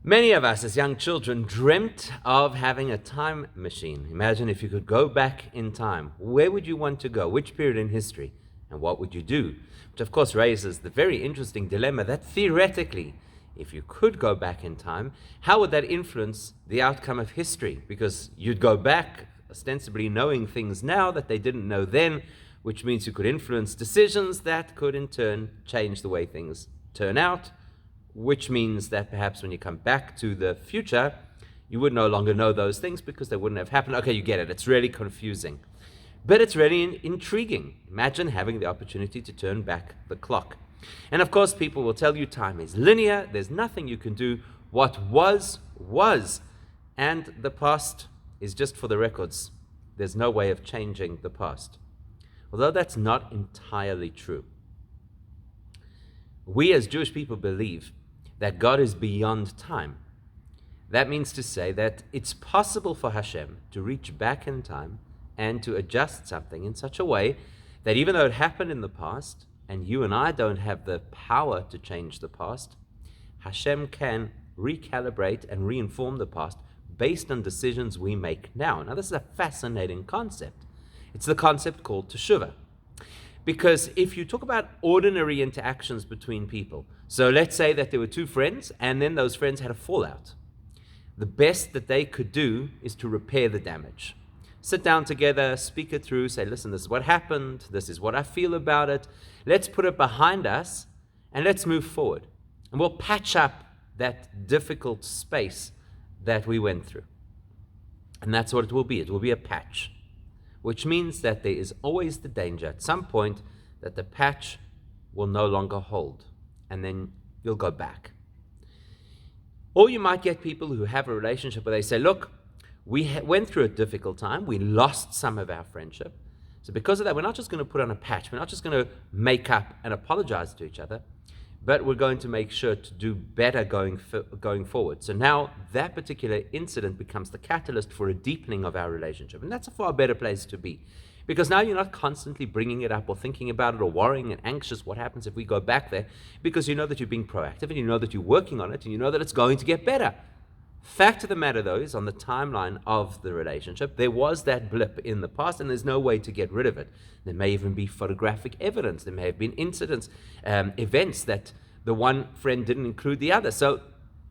Many of us as young children dreamt of having a time machine. Imagine if you could go back in time. Where would you want to go? Which period in history? And what would you do? Which of course raises the very interesting dilemma that theoretically, if you could go back in time, how would that influence the outcome of history? Because you'd go back ostensibly knowing things now that they didn't know then, which means you could influence decisions that could in turn change the way things turn out, which means that perhaps when you come back to the future, you would no longer know those things because they wouldn't have happened. Okay, you get it. It's really confusing. But it's really intriguing. Imagine having the opportunity to turn back the clock. And of course, people will tell you time is linear. There's nothing you can do. What was. And the past is just for the records. There's no way of changing the past. Although that's not entirely true. We as Jewish people believe that God is beyond time. That means to say that it's possible for Hashem to reach back in time and to adjust something in such a way that even though it happened in the past, and you and I don't have the power to change the past, Hashem can recalibrate and reinform the past based on decisions we make now. Now, this is a fascinating concept. It's the concept called teshuvah. Because if you talk about ordinary interactions between people, so let's say that there were two friends and then those friends had a fallout. The best that they could do is to repair the damage. Sit down together, speak it through, say, listen, this is what happened, this is what I feel about it. Let's put it behind us and let's move forward. And we'll patch up that difficult space that we went through. And that's what it will be. It will be a patch. Which means that there is always the danger at some point that the patch will no longer hold, and then you'll go back. Or you might get people who have a relationship where they say, look, we went through a difficult time, we lost some of our friendship, so because of that, we're not just going to put on a patch, we're not just going to make up and apologize to each other, but we're going to make sure to do better going forward. So now that particular incident becomes the catalyst for a deepening of our relationship. And that's a far better place to be. Because now you're not constantly bringing it up or thinking about it or worrying and anxious what happens if we go back there, because you know that you're being proactive and you know that you're working on it and you know that it's going to get better. Fact of the matter, though, is on the timeline of the relationship, there was that blip in the past, and there's no way to get rid of it. There may even be photographic evidence. There may have been incidents, events that the one friend didn't include the other. So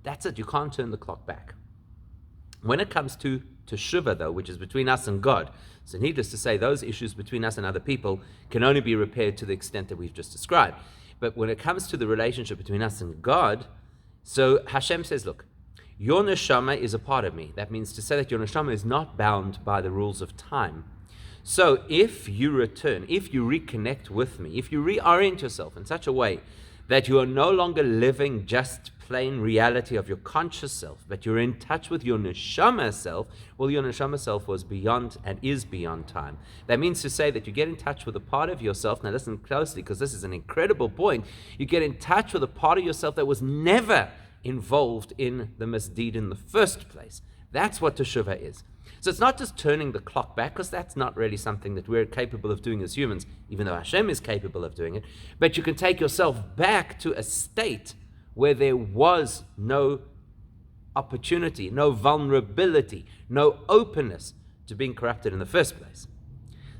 that's it. You can't turn the clock back. When it comes to teshuvah, though, which is between us and God, so needless to say, those issues between us and other people can only be repaired to the extent that we've just described. But when it comes to the relationship between us and God, so Hashem says, look, your neshama is a part of me. That means to say that your neshama is not bound by the rules of time. So if you return, if you reconnect with me, if you reorient yourself in such a way that you are no longer living just plain reality of your conscious self, but you're in touch with your neshama self, well, your neshama self was beyond and is beyond time. That means to say that you get in touch with a part of yourself. Now listen closely, because this is an incredible point. You get in touch with a part of yourself that was never involved in the misdeed in the first place. That's what teshuvah is. So it's not just turning the clock back, because that's not really something that we're capable of doing as humans, even though Hashem is capable of doing it. But you can take yourself back to a state where there was no opportunity, no vulnerability, no openness to being corrupted in the first place.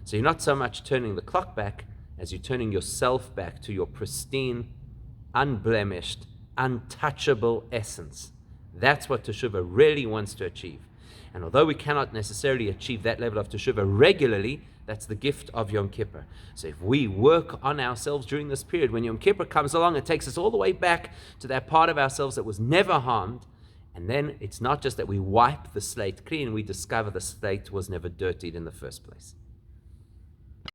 So you're not so much turning the clock back as you're turning yourself back to your pristine, unblemished, untouchable essence. That's what teshuvah really wants to achieve. And although we cannot necessarily achieve that level of teshuvah regularly, that's the gift of Yom Kippur. So if we work on ourselves during this period, when Yom Kippur comes along, it takes us all the way back to that part of ourselves that was never harmed. And then it's not just that we wipe the slate clean, we discover the slate was never dirtied in the first place.